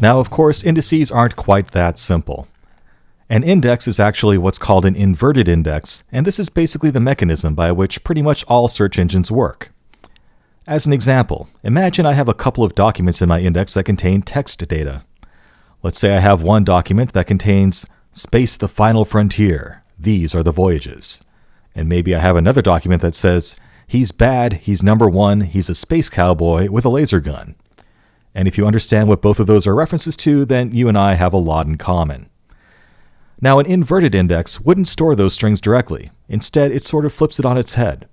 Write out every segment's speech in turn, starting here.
Now, of course, indices aren't quite that simple. An index is actually what's called an inverted index, and this is basically the mechanism by which pretty much all search engines work. As an example, imagine I have a couple of documents in my index that contain text data. Let's say I have one document that contains "Space the Final Frontier. These are the voyages." And maybe I have another document that says, "He's bad, he's number one, he's a space cowboy with a laser gun." And if you understand what both of those are references to, then you and I have a lot in common. Now, an inverted index wouldn't store those strings directly. Instead, it sort of flips it on its head.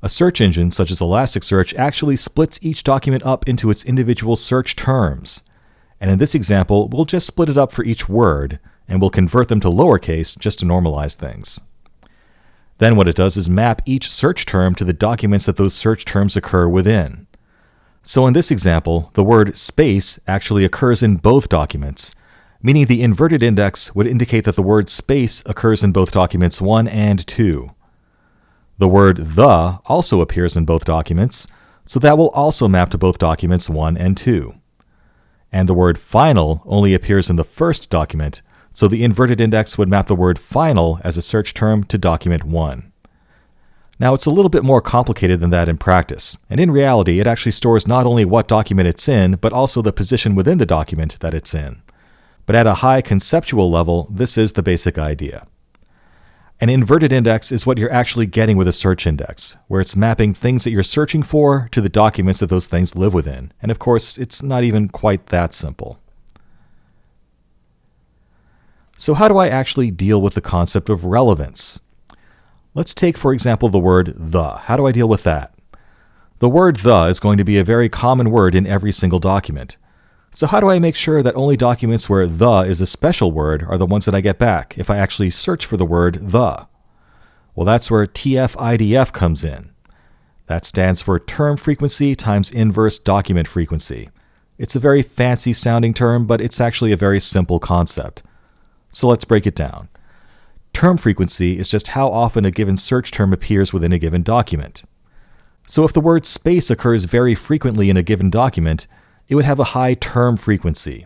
A search engine, such as Elasticsearch, actually splits each document up into its individual search terms. And in this example, we'll just split it up for each word, and we'll convert them to lowercase just to normalize things. Then what it does is map each search term to the documents that those search terms occur within. So in this example, the word space actually occurs in both documents, meaning the inverted index would indicate that the word space occurs in both documents 1 and 2. The word the also appears in both documents, so that will also map to both documents 1 and 2. And the word final only appears in the first document, so the inverted index would map the word final as a search term to document 1. Now, it's a little bit more complicated than that in practice, and in reality, it actually stores not only what document it's in, but also the position within the document that it's in. But at a high conceptual level, this is the basic idea. An inverted index is what you're actually getting with a search index, where it's mapping things that you're searching for to the documents that those things live within. And of course, it's not even quite that simple. So how do I actually deal with the concept of relevance? Let's take, for example, the word the. How do I deal with that? The word the is going to be a very common word in every single document. So how do I make sure that only documents where the is a special word are the ones that I get back if I actually search for the word the? Well, that's where TFIDF comes in. That stands for term frequency times inverse document frequency. It's a very fancy sounding term, but it's actually a very simple concept. So let's break it down. Term frequency is just how often a given search term appears within a given document. So if the word space occurs very frequently in a given document, it would have a high term frequency.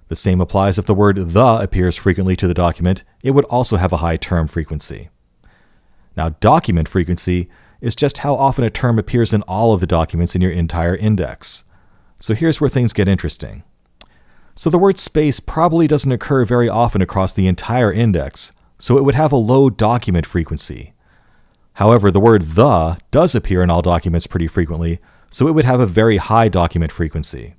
The same applies if the word the appears frequently to the document, it would also have a high term frequency. Now, document frequency is just how often a term appears in all of the documents in your entire index. So here's where things get interesting. So the word space probably doesn't occur very often across the entire index, so it would have a low document frequency. However, the word the does appear in all documents pretty frequently, so it would have a very high document frequency.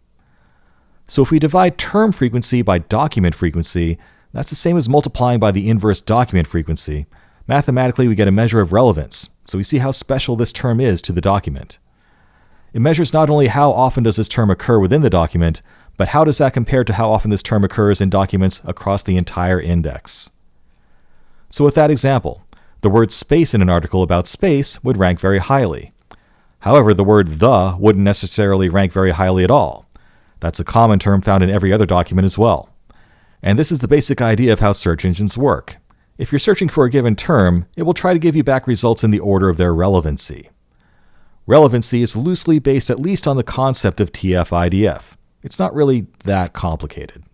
So if we divide term frequency by document frequency, that's the same as multiplying by the inverse document frequency. Mathematically, we get a measure of relevance, so we see how special this term is to the document. It measures not only how often does this term occur within the document, but how does that compare to how often this term occurs in documents across the entire index. So with that example, the word space in an article about space would rank very highly. However, the word the wouldn't necessarily rank very highly at all. That's a common term found in every other document as well. And this is the basic idea of how search engines work. If you're searching for a given term, it will try to give you back results in the order of their relevancy. Relevancy is loosely based at least on the concept of TF-IDF. It's not really that complicated.